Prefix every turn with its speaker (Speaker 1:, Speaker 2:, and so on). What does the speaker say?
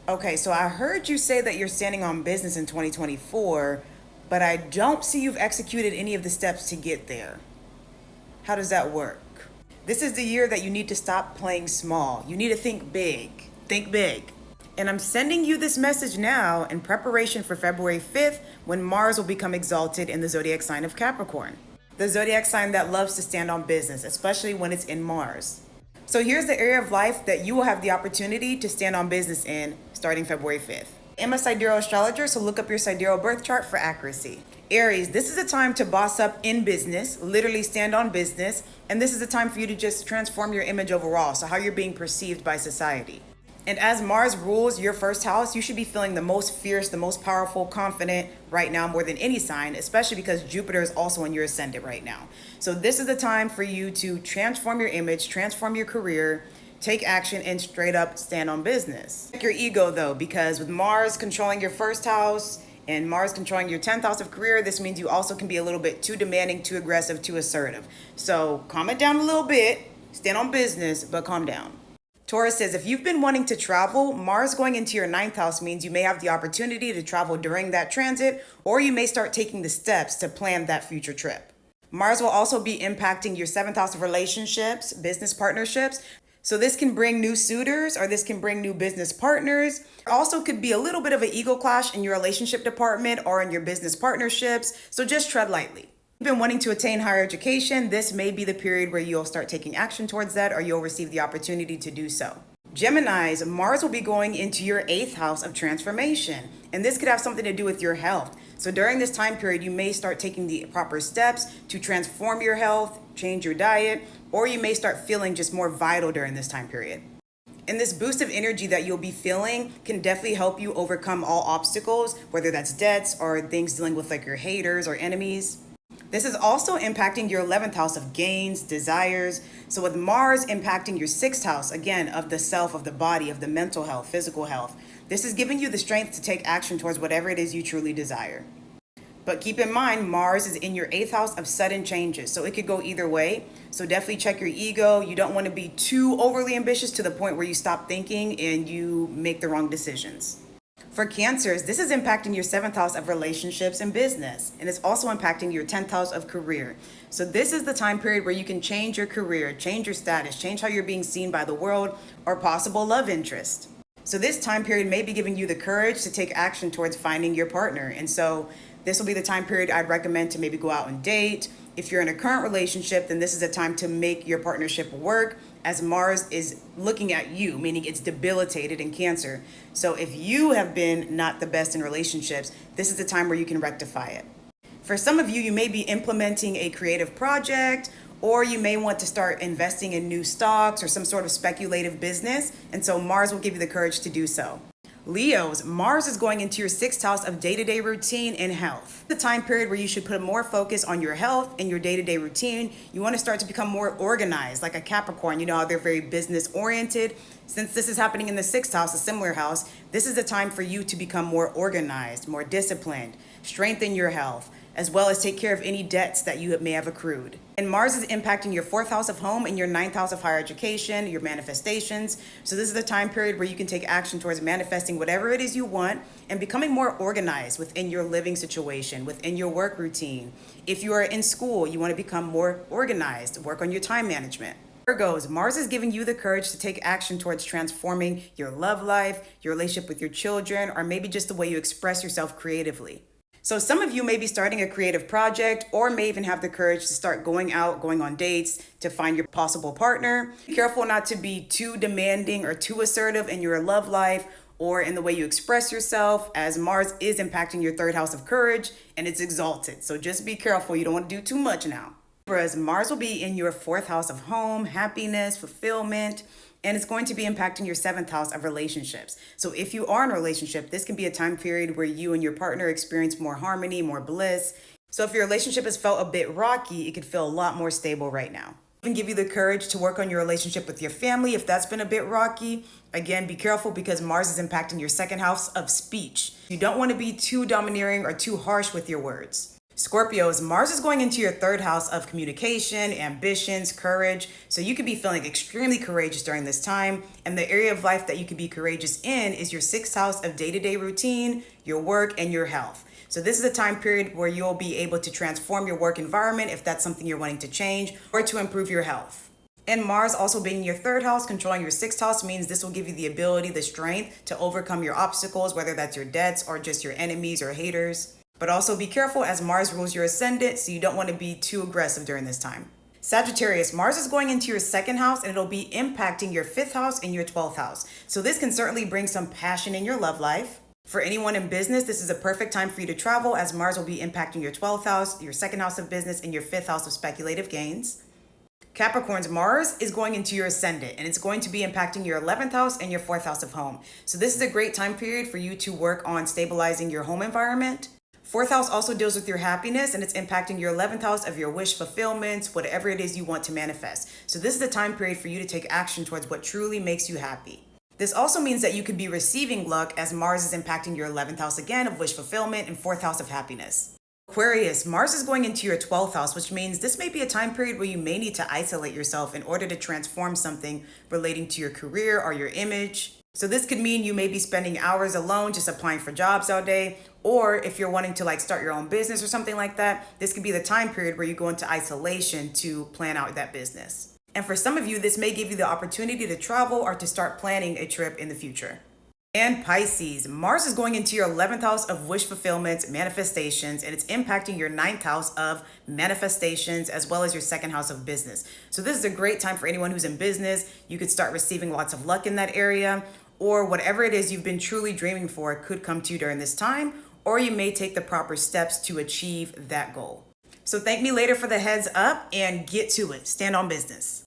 Speaker 1: Okay, so I heard you say that you're standing on business in 2024, but I don't see you've executed any of the steps to get there. How does that work? This is the year that you need to stop playing small. You need to think big. Think big. And I'm sending you this message now in preparation for February 5th when Mars will become exalted in the zodiac sign of Capricorn, the zodiac sign that loves to stand on business, especially when it's in Mars. So here's the area of life that you will have the opportunity to stand on business in starting February 5th. I'm a sidereal astrologer, so look up your sidereal birth chart for accuracy. Aries, this is a time to boss up in business, literally stand on business, and this is a time for you to just transform your image overall, so how you're being perceived by society. And as Mars rules your first house, you should be feeling the most fierce, the most powerful, confident right now more than any sign, especially because Jupiter is also in your ascendant right now. So this is the time for you to transform your image, transform your career, take action, and straight up stand on business. Check your ego though, because with Mars controlling your first house and Mars controlling your 10th house of career, this means you also can be a little bit too demanding, too aggressive, too assertive. So calm it down a little bit, stand on business, but calm down. Taurus says, if you've been wanting to travel, Mars going into your 9th house means you may have the opportunity to travel during that transit, or you may start taking the steps to plan that future trip. Mars will also be impacting your 7th house of relationships, business partnerships. So this can bring new suitors or this can bring new business partners. Also could be a little bit of an ego clash in your relationship department or in your business partnerships. So just tread lightly. If you've been wanting to attain higher education, this may be the period where you'll start taking action towards that or you'll receive the opportunity to do so. Geminis, Mars will be going into your 8th house of transformation, and this could have something to do with your health. So during this time period, you may start taking the proper steps to transform your health, change your diet, or you may start feeling just more vital during this time period. And this boost of energy that you'll be feeling can definitely help you overcome all obstacles, whether that's debts or things dealing with like your haters or enemies. This is also impacting your 11th house of gains, desires. So with Mars impacting your 6th house, again, of the self, of the body, of the mental health, physical health, this is giving you the strength to take action towards whatever it is you truly desire. But keep in mind, Mars is in your 8th house of sudden changes, so it could go either way. So definitely check your ego. You don't want to be too overly ambitious to the point where you stop thinking and you make the wrong decisions. For Cancers, this is impacting your 7th house of relationships and business, and it's also impacting your 10th house of career. So this is the time period where you can change your career, change your status, change how you're being seen by the world, or possible love interest. So this time period may be giving you the courage to take action towards finding your partner. And so this will be the time period I'd recommend to maybe go out and date. If you're in a current relationship, then this is a time to make your partnership work, as Mars is looking at you, meaning it's debilitated in Cancer. So if you have been not the best in relationships, this is the time where you can rectify it. For some of you, you may be implementing a creative project, or you may want to start investing in new stocks or some sort of speculative business. And so Mars will give you the courage to do so. Leos, Mars is going into your 6th house of day-to-day routine and health. The time period where you should put more focus on your health and your day-to-day routine. You want to start to become more organized, like a Capricorn. You know how they're very business-oriented. Since this is happening in the 6th house, a similar house, this is a time for you to become more organized, more disciplined, strengthen your health, as well as take care of any debts that you may have accrued. And Mars is impacting your 4th house of home and your 9th house of higher education, your manifestations. So this is the time period where you can take action towards manifesting whatever it is you want and becoming more organized within your living situation, within your work routine. If you are in school, you want to become more organized, work on your time management. Virgos, Mars is giving you the courage to take action towards transforming your love life, your relationship with your children, or maybe just the way you express yourself creatively. So some of you may be starting a creative project or may even have the courage to start going out, going on dates to find your possible partner. Be careful not to be too demanding or too assertive in your love life or in the way you express yourself, as Mars is impacting your 3rd house of courage and it's exalted. So just be careful. You don't want to do too much now. Whereas Mars will be in your 4th house of home, happiness, fulfillment, and it's going to be impacting your 7th house of relationships. So if you are in a relationship, this can be a time period where you and your partner experience more harmony, more bliss. So if your relationship has felt a bit rocky, it could feel a lot more stable right now. Even give you the courage to work on your relationship with your family if that's been a bit rocky. Again, be careful because Mars is impacting your 2nd house of speech. You don't want to be too domineering or too harsh with your words. Scorpios, Mars is going into your third house of communication, ambitions, courage. So you could be feeling extremely courageous during this time. And the area of life that you could be courageous in is your sixth house of day-to-day routine, your work, and your health. So this is a time period where you'll be able to transform your work environment if that's something you're wanting to change, or to improve your health. And Mars also being in your third house, controlling your sixth house, means this will give you the ability, the strength to overcome your obstacles, whether that's your debts or just your enemies or haters. But also be careful, as Mars rules your ascendant, so you don't want to be too aggressive during this time. Sagittarius, Mars is going into your second house, and it'll be impacting your fifth house and your 12th house. So this can certainly bring some passion in your love life. For anyone in business, this is a perfect time for you to travel, as Mars will be impacting your 12th house, your second house of business, and your fifth house of speculative gains. Capricorn's Mars is going into your ascendant, and it's going to be impacting your 11th house and your 4th house of home. So this is a great time period for you to work on stabilizing your home environment. 4th house also deals with your happiness, and it's impacting your 11th house of your wish fulfillments, whatever it is you want to manifest. So this is the time period for you to take action towards what truly makes you happy. This also means that you could be receiving luck, as Mars is impacting your 11th house again of wish fulfillment and 4th house of happiness. Aquarius, Mars is going into your 12th house, which means this may be a time period where you may need to isolate yourself in order to transform something relating to your career or your image. So this could mean you may be spending hours alone just applying for jobs all day, or if you're wanting to start your own business or something like that, this could be the time period where you go into isolation to plan out that business. And for some of you, this may give you the opportunity to travel or to start planning a trip in the future. And Pisces, Mars is going into your 11th house of wish fulfillments, manifestations, and it's impacting your 9th house of manifestations, as well as your second house of business. So this is a great time for anyone who's in business. You could start receiving lots of luck in that area, or whatever it is you've been truly dreaming for could come to you during this time, or you may take the proper steps to achieve that goal. So thank me later for the heads up, and get to it. Stand on business.